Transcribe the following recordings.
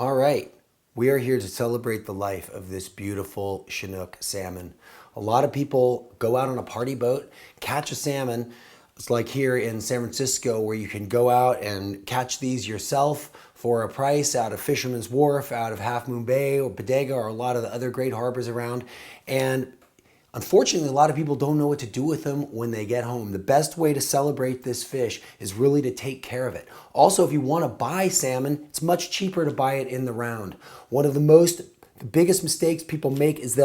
All right, we are here to celebrate the life of this beautiful Chinook salmon. A lot of people go out on a party boat, catch a salmon. It's like here in San Francisco where you can go out and catch these yourself for a price out of Fisherman's Wharf, out of Half Moon Bay or Bodega or a lot of the other great harbors around. And unfortunately, a lot of people don't know what to do with them when they get home. The best way to celebrate this fish is really to take care of it. Also, if you want to buy salmon, it's much cheaper to buy it in the round. One of the biggest mistakes people make is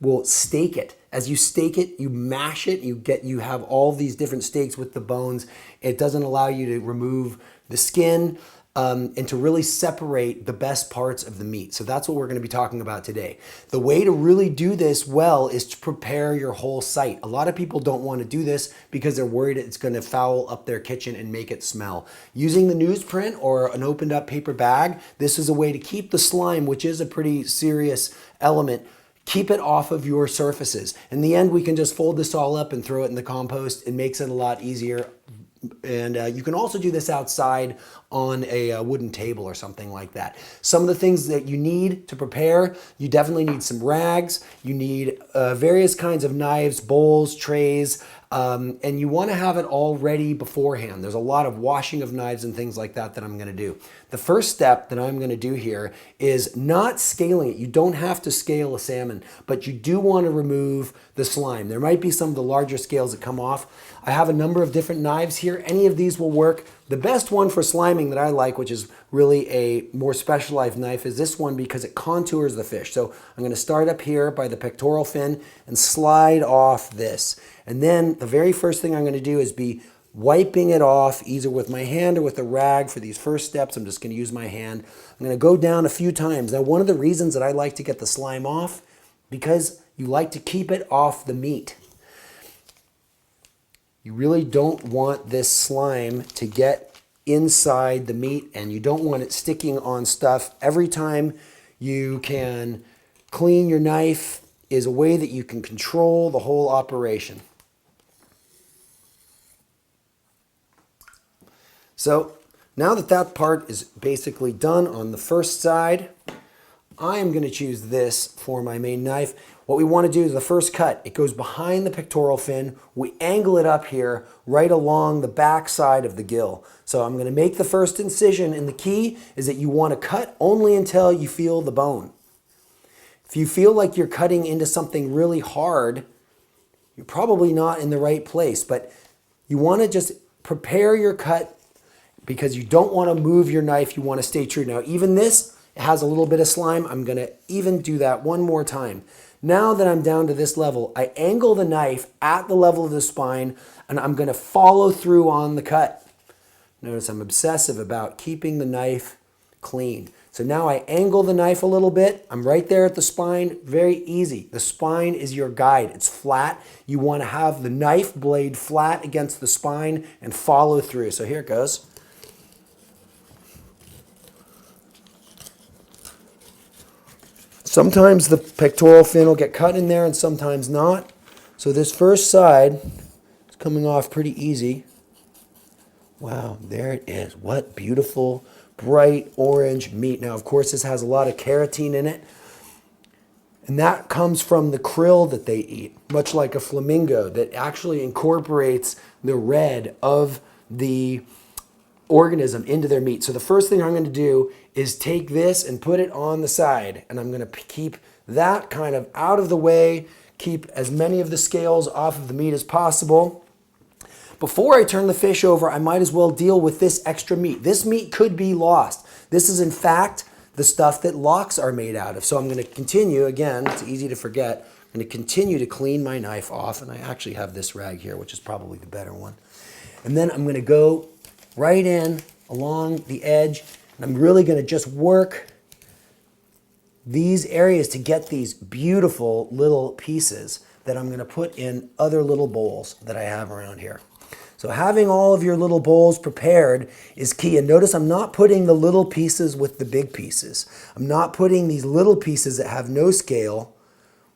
will steak it. As you steak it, you mash it, you have all these different steaks with the bones. It doesn't allow you to remove the skin. And to really separate the best parts of the meat. So that's what we're going to be talking about today. The way to really do this well is to prepare your whole site. A lot of people don't want to do this because they're worried it's going to foul up their kitchen and make it smell. Using the newsprint or an opened up paper bag, this is a way to keep the slime, which is a pretty serious element, keep it off of your surfaces. In the end, we can just fold this all up and throw it in the compost. It makes it a lot easier. And you can also do this outside on a wooden table or something like that. Some of the things that you need to prepare, you definitely need some rags. You need various kinds of knives, bowls, trays, and you want to have it all ready beforehand. There's a lot of washing of knives and things like that I'm going to do. The first step that I'm going to do here is not scaling it. You don't have to scale a salmon, but you do want to remove the slime. There might be some of the larger scales that come off. I have a number of different knives here. Any of these will work. The best one for sliming that I like, which is really a more specialized knife, is this one because it contours the fish. So I'm going to start up here by the pectoral fin and slide off this. And then the very first thing I'm going to do is be wiping it off either with my hand or with a rag. For these first steps, I'm just going to use my hand. I'm going to go down a few times. Now, one of the reasons that I like to get the slime off, because you like to keep it off the meat. You really don't want this slime to get inside the meat, and you don't want it sticking on stuff. Every time you can clean your knife is a way that you can control the whole operation. So now that that part is basically done on the first side, I am going to choose this for my main knife. What we want to do is the first cut. It goes behind the pectoral fin. We angle it up here right along the back side of the gill. So I'm going to make the first incision, and the key is that you want to cut only until you feel the bone. If you feel like you're cutting into something really hard, you're probably not in the right place, but you want to just prepare your cut because you don't want to move your knife. You want to stay true. Now, even this has a little bit of slime. I'm going to even do that one more time. Now that I'm down to this level, I angle the knife at the level of the spine, and I'm going to follow through on the cut. Notice I'm obsessive about keeping the knife clean. So now I angle the knife a little bit. I'm right there at the spine. Very easy. The spine is your guide. It's flat. You want to have the knife blade flat against the spine and follow through. So here it goes. Sometimes the pectoral fin will get cut in there and sometimes not. So this first side is coming off pretty easy. Wow, there it is. What beautiful, bright orange meat. Now, of course, this has a lot of keratin in it. And that comes from the krill that they eat, much like a flamingo that actually incorporates the red of the organism into their meat. So the first thing I'm going to do is take this and put it on the side, and I'm going to keep that kind of out of the way, keep as many of the scales off of the meat as possible. Before I turn the fish over, I might as well deal with this extra meat. This meat could be lost. This is in fact the stuff that locks are made out of. So I'm going to continue, again, it's easy to forget, I'm going to continue to clean my knife off, and I actually have this rag here, which is probably the better one. And then I'm going to go right in along the edge, and I'm really going to just work these areas to get these beautiful little pieces that I'm going to put in other little bowls that I have around here. So having all of your little bowls prepared is key. And notice I'm not putting the little pieces with the big pieces. I'm not putting these little pieces that have no scale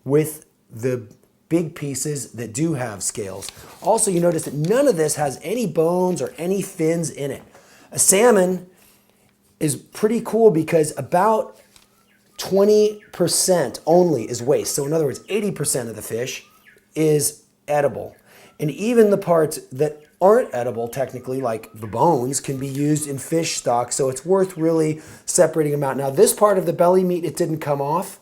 with the big pieces that do have scales. Also, you notice that none of this has any bones or any fins in it. A salmon is pretty cool because about 20% only is waste. So in other words, 80% of the fish is edible. And even the parts that aren't edible, technically, like the bones, can be used in fish stock. So it's worth really separating them out. Now this part of the belly meat, it didn't come off.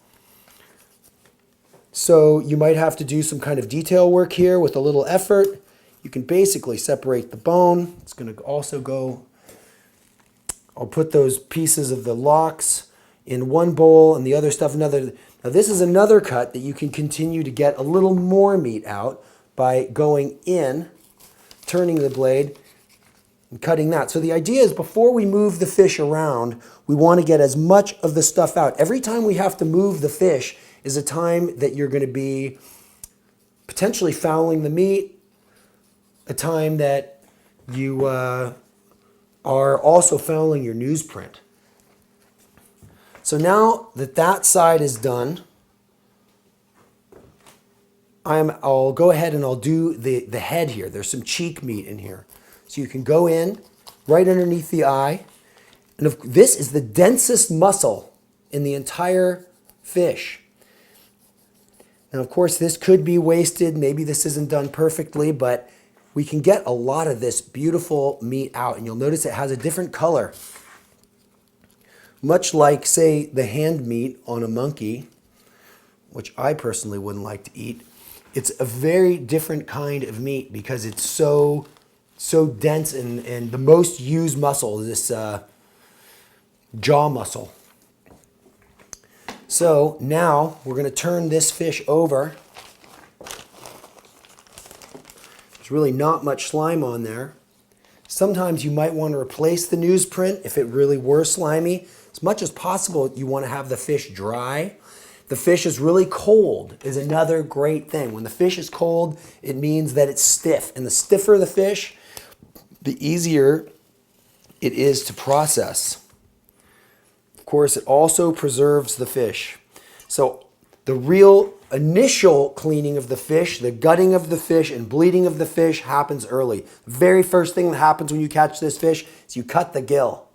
So you might have to do some kind of detail work here with a little effort. You can basically separate the bone. It's going to also go, I'll put those pieces of the locks in one bowl and the other stuff another. Now this is another cut that you can continue to get a little more meat out by going in, turning the blade, and cutting that. So the idea is before we move the fish around, we want to get as much of the stuff out. Every time we have to move the fish is a time that you're going to be potentially fouling the meat, a time that you are also fouling your newsprint. So now that that side is done, I'll go ahead and I'll do the head here. There's some cheek meat in here. So you can go in right underneath the eye. And this is the densest muscle in the entire fish. Now, of course, this could be wasted. Maybe this isn't done perfectly, but we can get a lot of this beautiful meat out. And you'll notice it has a different color. Much like, say, the hand meat on a monkey, which I personally wouldn't like to eat. It's a very different kind of meat because it's so dense, and the most used muscle is this jaw muscle. So now we're going to turn this fish over. There's really not much slime on there. Sometimes you might want to replace the newsprint if it really were slimy. As much as possible, you want to have the fish dry. The fish is really cold is another great thing. When the fish is cold, it means that it's stiff. And the stiffer the fish, the easier it is to process. Of course, it also preserves the fish. So the real initial cleaning of the fish, the gutting of the fish and bleeding of the fish happens early. The very first thing that happens when you catch this fish is you cut the gill.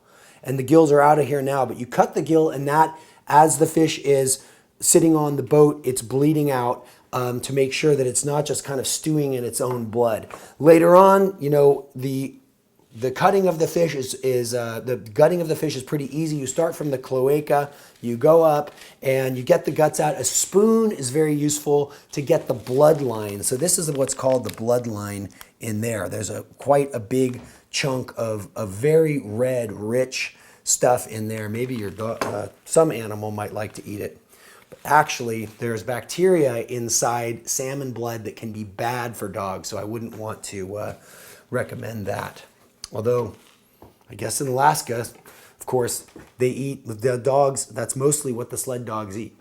And the gills are out of here now, but you cut the gill, and that, as the fish is sitting on the boat, it's bleeding out to make sure that it's not just kind of stewing in its own blood. Later on, you know, the cutting of the fish the gutting of the fish is pretty easy. You start from the cloaca, you go up, and you get the guts out. A spoon is very useful to get the bloodline. So this is what's called the bloodline in there. There's quite a big chunk of very red, rich stuff in there. Maybe your some animal might like to eat it. But actually, there's bacteria inside salmon blood that can be bad for dogs, so I wouldn't want to recommend that. Although, I guess in Alaska, of course, they eat the dogs. That's mostly what the sled dogs eat.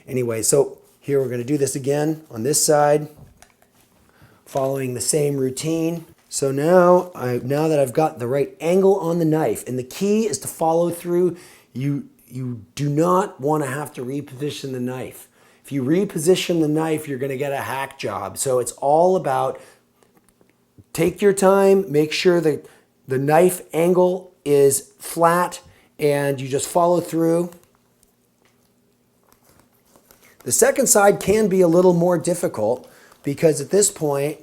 Anyway, so here we're going to do this again on this side, following the same routine. So now that I've got the right angle on the knife, and the key is to follow through, you do not want to have to reposition the knife. If you reposition the knife, you're going to get a hack job. So it's all about take your time, make sure that the knife angle is flat, and you just follow through. The second side can be a little more difficult because at this point,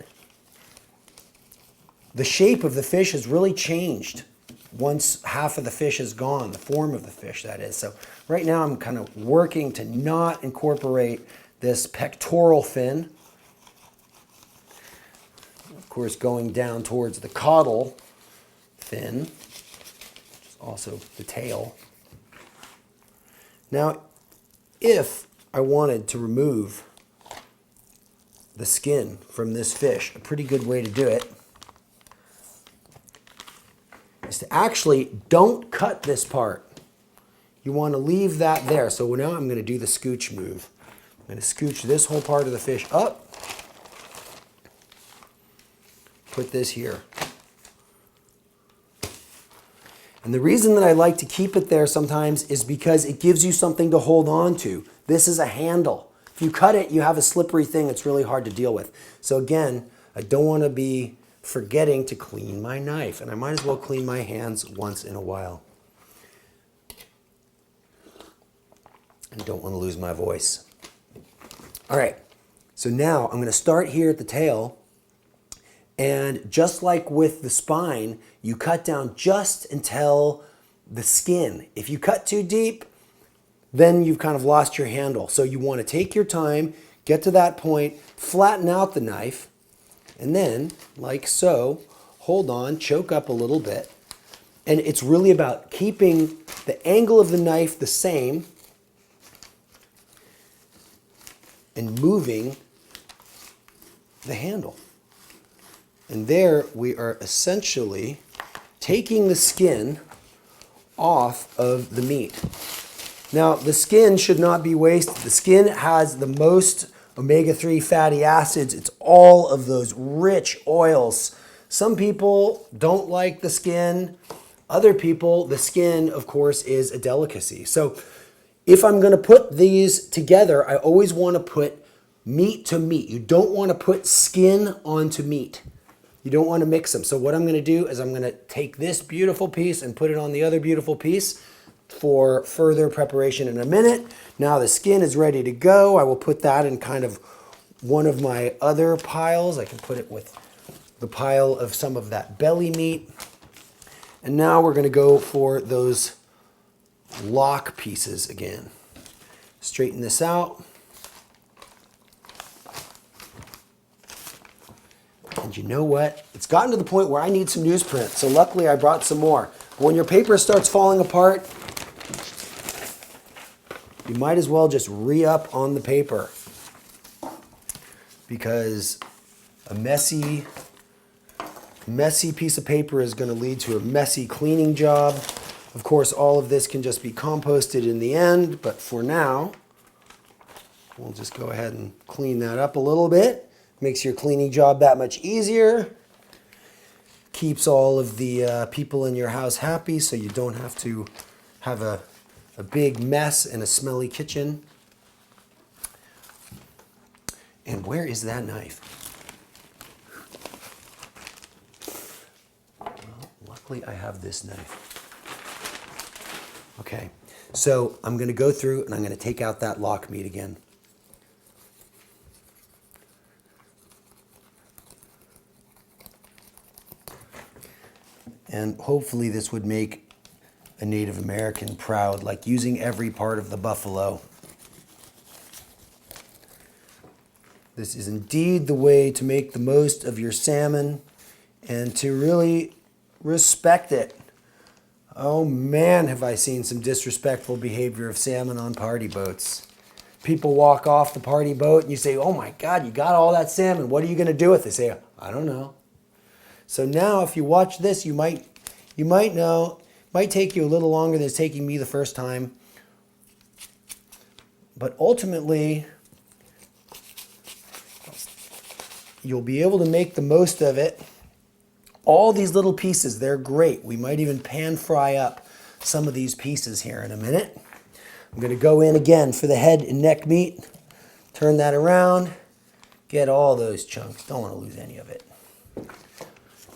the shape of the fish has really changed once half of the fish is gone, the form of the fish, that is. So right now I'm kind of working to not incorporate this pectoral fin. Of course, going down towards the caudal fin, which is also the tail. Now, if I wanted to remove the skin from this fish, a pretty good way to do it is to actually don't cut this part. You want to leave that there. So now I'm going to do the scooch move. I'm going to scooch this whole part of the fish up. Put this here. And the reason that I like to keep it there sometimes is because it gives you something to hold on to. This is a handle. If you cut it, you have a slippery thing. It's really hard to deal with. So again, I don't want to be forgetting to clean my knife, and I might as well clean my hands once in a while. I don't want to lose my voice. All right, so now I'm going to start here at the tail. And just like with the spine, you cut down just until the skin. If you cut too deep, then you've kind of lost your handle. So you want to take your time, get to that point, flatten out the knife, and then, like so, hold on, choke up a little bit. And it's really about keeping the angle of the knife the same and moving the handle. And there we are essentially taking the skin off of the meat. Now, the skin should not be wasted. The skin has the most omega-3 fatty acids. It's all of those rich oils. Some people don't like the skin. Other people, the skin, of course, is a delicacy. So if I'm going to put these together, I always want to put meat to meat. You don't want to put skin onto meat. You don't want to mix them. So what I'm going to do is I'm going to take this beautiful piece and put it on the other beautiful piece for further preparation in a minute. Now the skin is ready to go. I will put that in kind of one of my other piles. I can put it with the pile of some of that belly meat. And now we're going to go for those lock pieces again. Straighten this out. And you know what? It's gotten to the point where I need some newsprint. So luckily I brought some more. But when your paper starts falling apart, you might as well just re-up on the paper. Because a messy piece of paper is going to lead to a messy cleaning job. Of course, all of this can just be composted in the end. But for now, we'll just go ahead and clean that up a little bit. Makes your cleaning job that much easier. Keeps all of the people in your house happy so you don't have to have a big mess and a smelly kitchen. And where is that knife? Well, luckily I have this knife. Okay, so I'm going to go through and I'm going to take out that lock meat again. And hopefully this would make a Native American proud, like using every part of the buffalo. This is indeed the way to make the most of your salmon and to really respect it. Oh man, have I seen some disrespectful behavior of salmon on party boats. People walk off the party boat and you say, oh my God, you got all that salmon. What are you going to do with it? They say, I don't know. So now if you watch this, you might know. It might take you a little longer than it's taking me the first time. But ultimately, you'll be able to make the most of it. All these little pieces, they're great. We might even pan fry up some of these pieces here in a minute. I'm going to go in again for the head and neck meat. Turn that around. Get all those chunks. Don't want to lose any of it.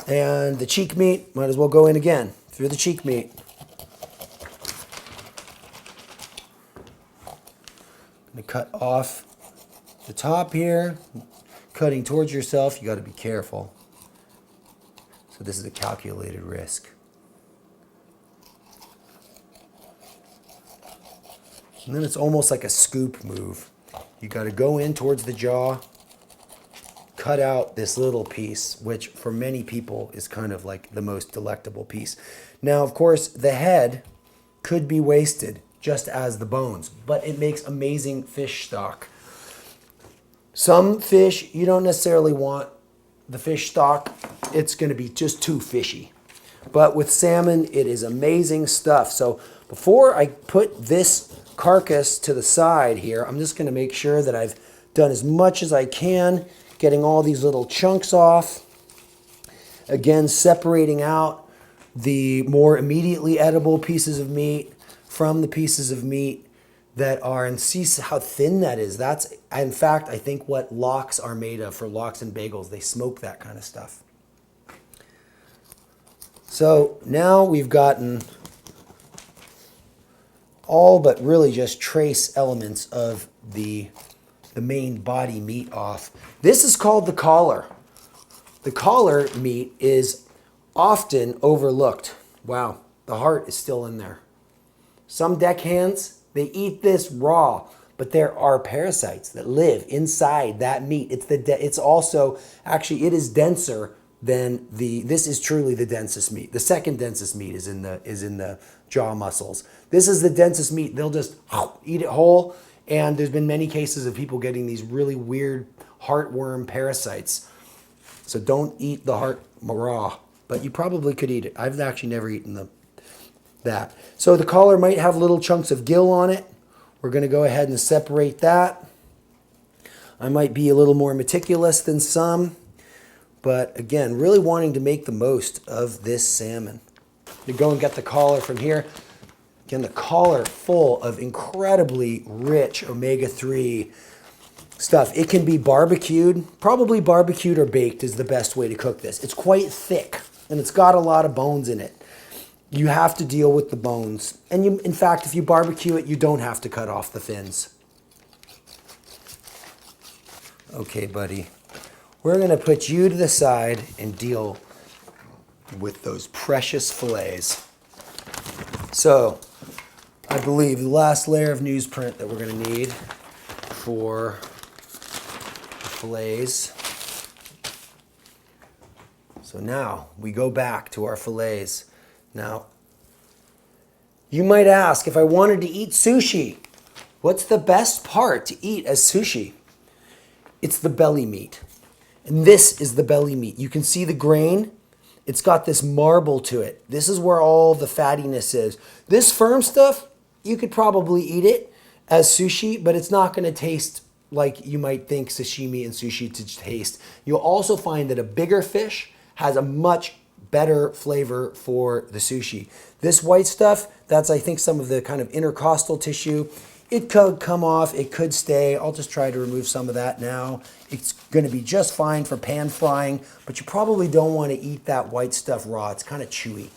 And the cheek meat, might as well go in again through the cheek meat. I'm going to cut off the top here. Cutting towards yourself, you got to be careful. So this is a calculated risk. And then it's almost like a scoop move. You got to go in towards the jaw. Cut out this little piece, which for many people is kind of like the most delectable piece. Now, of course, the head could be wasted just as the bones, but it makes amazing fish stock. Some fish, you don't necessarily want the fish stock. It's going to be just too fishy. But with salmon, it is amazing stuff. So before I put this carcass to the side here, I'm just going to make sure that I've done as much as I can, getting all these little chunks off. Again, separating out the more immediately edible pieces of meat from the pieces of meat that are, and see how thin that is. That's, in fact, I think what lox are made of for lox and bagels. They smoke that kind of stuff. So now we've gotten all but really just trace elements of the main body meat off. This is called the collar. The collar meat is often overlooked. Wow, the heart is still in there. Some deckhands, they eat this raw, but there are parasites that live inside that meat. It's also, actually, it is denser than this is truly the densest meat. The second densest meat is in the jaw muscles. This is the densest meat. They'll just eat it whole. And there's been many cases of people getting these really weird heartworm parasites. So don't eat the heart raw, but you probably could eat it. I've actually never eaten that. So the collar might have little chunks of gill on it. We're going to go ahead and separate that. I might be a little more meticulous than some, but again, really wanting to make the most of this salmon. You go and get the collar from here. Again, the collar full of incredibly rich omega-3 stuff. It can be barbecued. Probably barbecued or baked is the best way to cook this. It's quite thick and it's got a lot of bones in it. You have to deal with the bones. And in fact, if you barbecue it, you don't have to cut off the fins. Okay, buddy. We're going to put you to the side and deal with those precious fillets. So, I believe the last layer of newsprint that we're going to need for the fillets. So now we go back to our fillets. Now, you might ask, if I wanted to eat sushi, what's the best part to eat as sushi? It's the belly meat. And this is the belly meat. You can see the grain. It's got this marble to it. This is where all the fattiness is. This firm stuff, you could probably eat it as sushi, but it's not going to taste like you might think sashimi and sushi to taste. You'll also find that a bigger fish has a much better flavor for the sushi. This white stuff, that's I think some of the kind of intercostal tissue. It could come off, it could stay. I'll just try to remove some of that now. It's going to be just fine for pan frying, but you probably don't want to eat that white stuff raw. It's kind of chewy.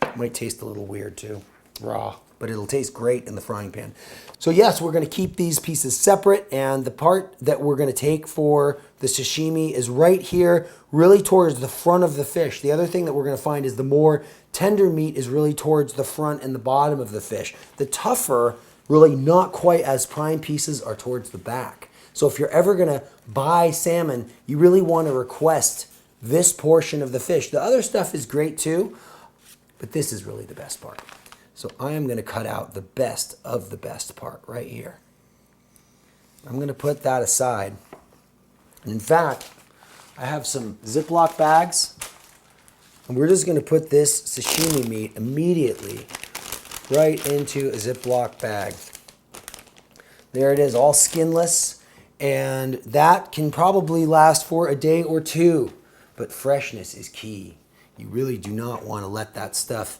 It might taste a little weird too, raw, but it'll taste great in the frying pan. So yes, we're going to keep these pieces separate, and the part that we're going to take for the sashimi is right here, really towards the front of the fish. The other thing that we're going to find is the more tender meat is really towards the front and the bottom of the fish. The tougher, really not quite as prime pieces are towards the back. So if you're ever going to buy salmon, you really want to request this portion of the fish. The other stuff is great too, but this is really the best part. So I am going to cut out the best of the best part right here. I'm going to put that aside. And in fact, I have some Ziploc bags, and we're just going to put this sashimi meat immediately right into a Ziploc bag. There it is, all skinless, and that can probably last for a day or two, but freshness is key. You really do not want to let that stuff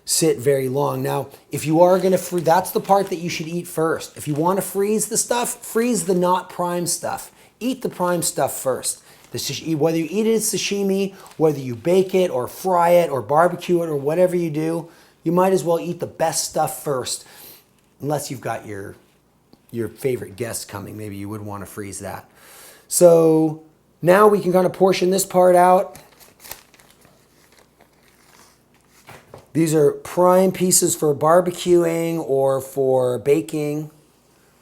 sit very long. Now, if you are going to freeze, that's the part that you should eat first. If you want to freeze the stuff, freeze the not prime stuff. Eat the prime stuff first. Whether you eat it as sashimi, whether you bake it or fry it or barbecue it or whatever you do, you might as well eat the best stuff first, unless you've got your favorite guest coming. Maybe you would want to freeze that. So now we can kind of portion this part out. These are prime pieces for barbecuing or for baking.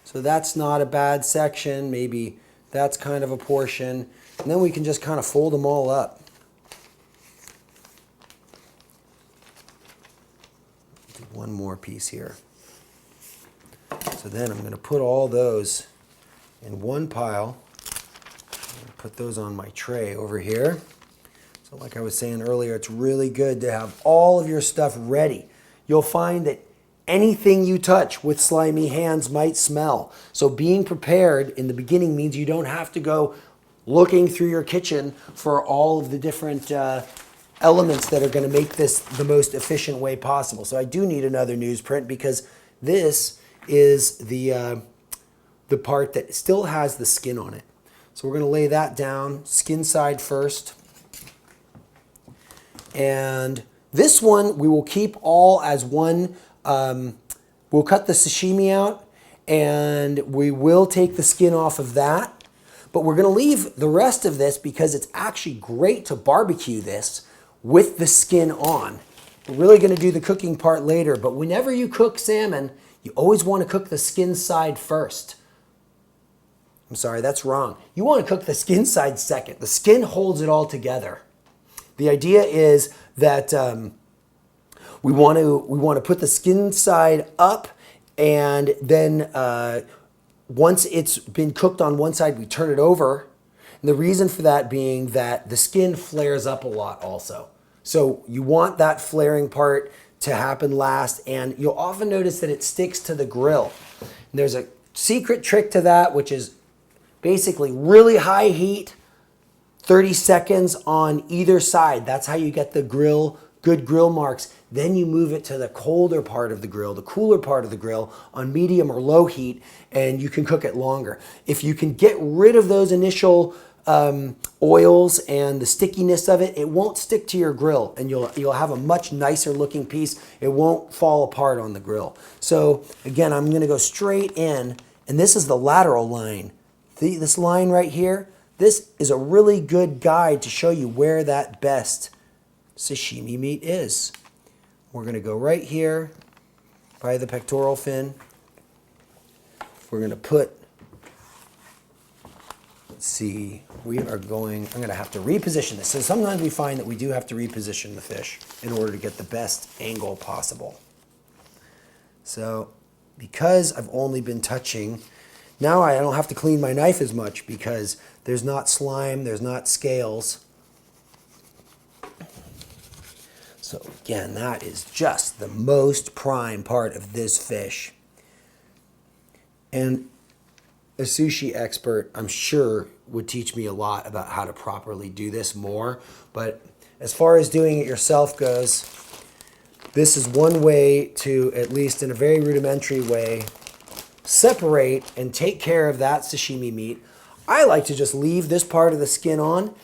So that's not a bad section. Maybe that's kind of a portion. And then we can just kind of fold them all up. Do one more piece here. So then I'm going to put all those in one pile. Put those on my tray over here. So like I was saying earlier, it's really good to have all of your stuff ready. You'll find that anything you touch with slimy hands might smell. So being prepared in the beginning means you don't have to go looking through your kitchen for all of the different elements that are going to make this the most efficient way possible. So I do need another newsprint because this is the part that still has the skin on it. So we're going to lay that down, skin side first. And this one we will keep all as one, we'll we'll cut the sashimi out and we will take the skin off of that. But we're going to leave the rest of this because it's actually great to barbecue this with the skin on. We're really going to do the cooking part later, but whenever you cook salmon, you always want to cook the skin side first. I'm sorry, that's wrong. You want to cook the skin side second. The skin holds it all together. The idea is that we want to put the skin side up, and then once it's been cooked on one side, we turn it over. And the reason for that being that the skin flares up a lot also. So you want that flaring part to happen last, and you'll often notice that it sticks to the grill. And there's a secret trick to that, which is basically really high heat, 30 seconds on either side. That's how you get the good grill marks. Then you move it to the colder part of the grill, the cooler part of the grill on medium or low heat, and you can cook it longer. If you can get rid of those initial oils and the stickiness of it, it won't stick to your grill, and you'll have a much nicer looking piece. It won't fall apart on the grill. So again, I'm going to go straight in, and this is the lateral line. This line right here, this is a really good guide to show you where that best sashimi meat is. We're going to go right here by the pectoral fin. We're going to put, let's see, I'm going to have to reposition this. So sometimes we find that we do have to reposition the fish in order to get the best angle possible. So because I've only been touching, now I don't have to clean my knife as much because there's not slime, there's not scales. So again, that is just the most prime part of this fish. And a sushi expert, I'm sure, would teach me a lot about how to properly do this more. But as far as doing it yourself goes, this is one way to, at least in a very rudimentary way, separate and take care of that sashimi meat. I like to just leave this part of the skin on,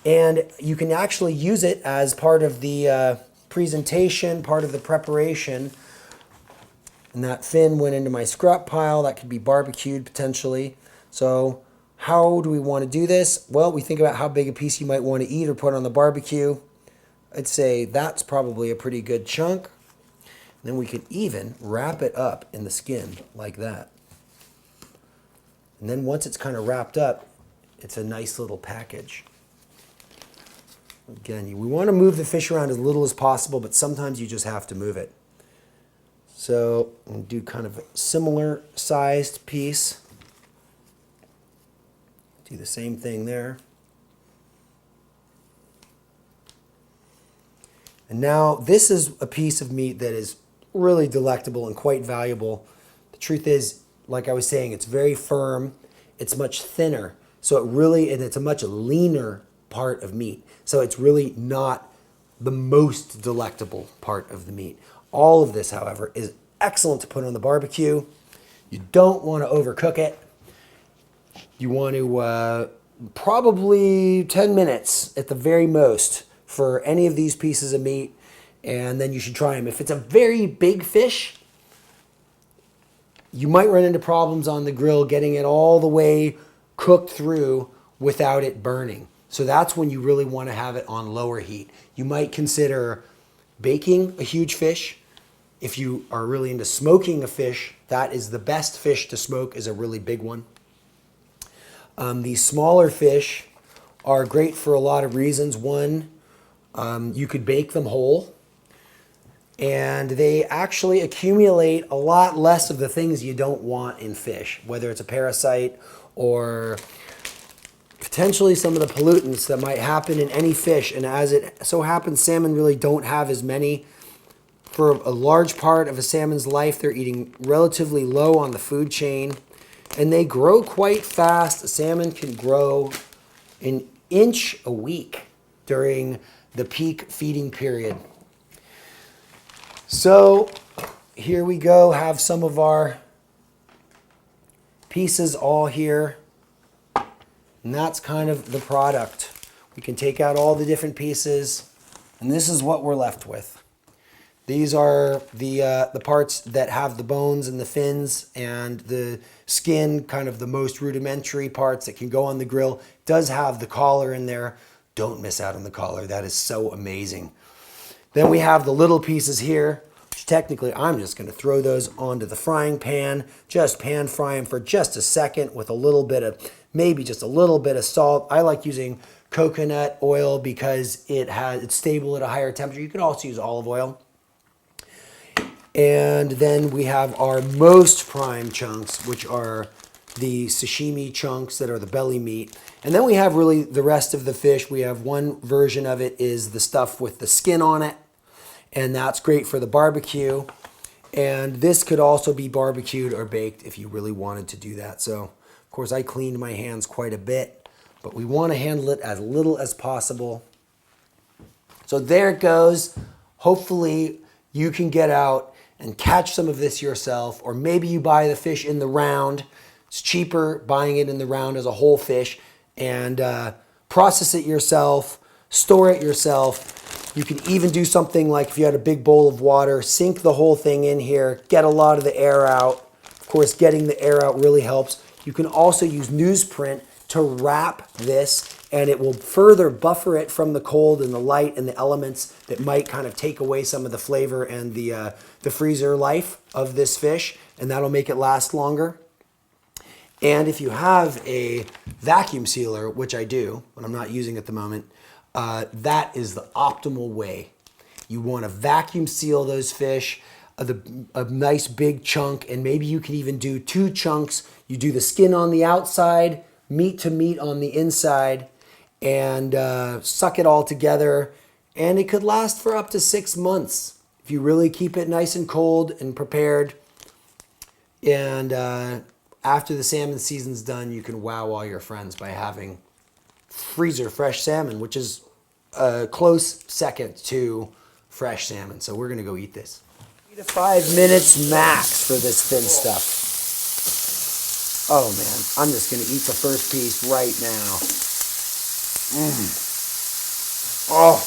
and you can actually use it as part of the presentation, part of the preparation. And that fin went into my scrap pile. That could be barbecued potentially. So how do we want to do this? Well, we think about how big a piece you might want to eat or put on the barbecue. I'd say that's probably a pretty good chunk. And then we can even wrap it up in the skin like that. And then once it's kind of wrapped up, it's a nice little package. Again, we want to move the fish around as little as possible, but sometimes you just have to move it. So we'll do kind of a similar sized piece. Do the same thing there. And now this is a piece of meat that is really delectable and quite valuable. The truth is, like I was saying, it's very firm. It's much thinner. So it's a much leaner part of meat. So it's really not the most delectable part of the meat. All of this, however, is excellent to put on the barbecue. You don't want to overcook it. You want to probably 10 minutes at the very most for any of these pieces of meat, and then you should try them. If it's a very big fish, you might run into problems on the grill getting it all the way cooked through without it burning. So that's when you really want to have it on lower heat. You might consider baking a huge fish. If you are really into smoking a fish, that is the best fish to smoke, is a really big one. These smaller fish are great for a lot of reasons. One, you could bake them whole, and they actually accumulate a lot less of the things you don't want in fish, whether it's a parasite or potentially some of the pollutants that might happen in any fish. And as it so happens, salmon really don't have as many. For a large part of a salmon's life, they're eating relatively low on the food chain, and they grow quite fast. A salmon can grow an inch a week during the peak feeding period. So here we go, have some of our pieces all here. And that's kind of the product. We can take out all the different pieces, and this is what we're left with. These are the parts that have the bones and the fins and the skin, kind of the most rudimentary parts that can go on the grill. It does have the collar in there. Don't miss out on the collar. That is so amazing. Then we have the little pieces here. Technically, I'm just going to throw those onto the frying pan. Just pan fry them for just a second with a little bit of, maybe just a little bit of salt. I like using coconut oil because it's stable at a higher temperature. You can also use olive oil. And then we have our most prime chunks, which are the sashimi chunks that are the belly meat. And then we have really the rest of the fish. We have one version of it is the stuff with the skin on it. And that's great for the barbecue. And this could also be barbecued or baked if you really wanted to do that. So, of course, I cleaned my hands quite a bit, but we want to handle it as little as possible. So there it goes. Hopefully you can get out and catch some of this yourself, or maybe you buy the fish in the round. It's cheaper buying it in the round as a whole fish, and process it yourself, store it yourself. You can even do something like if you had a big bowl of water, sink the whole thing in here, get a lot of the air out. Of course, getting the air out really helps. You can also use newsprint to wrap this, and it will further buffer it from the cold and the light and the elements that might kind of take away some of the flavor and the freezer life of this fish, and that'll make it last longer. And if you have a vacuum sealer, which I do, but I'm not using at the moment, that is the optimal way. You want to vacuum seal those fish, a nice big chunk, and maybe you can even do 2 chunks. You do the skin on the outside, meat to meat on the inside, and suck it all together. And it could last for up to 6 months if you really keep it nice and cold and prepared. And after the salmon season's done, you can wow all your friends by having freezer fresh salmon, which is a close second to fresh salmon. So we're going to go eat this. 3 to 5 minutes max for this thin stuff. Oh man, I'm just going to eat the first piece right now. Oh,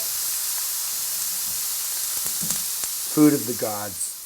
food of the gods.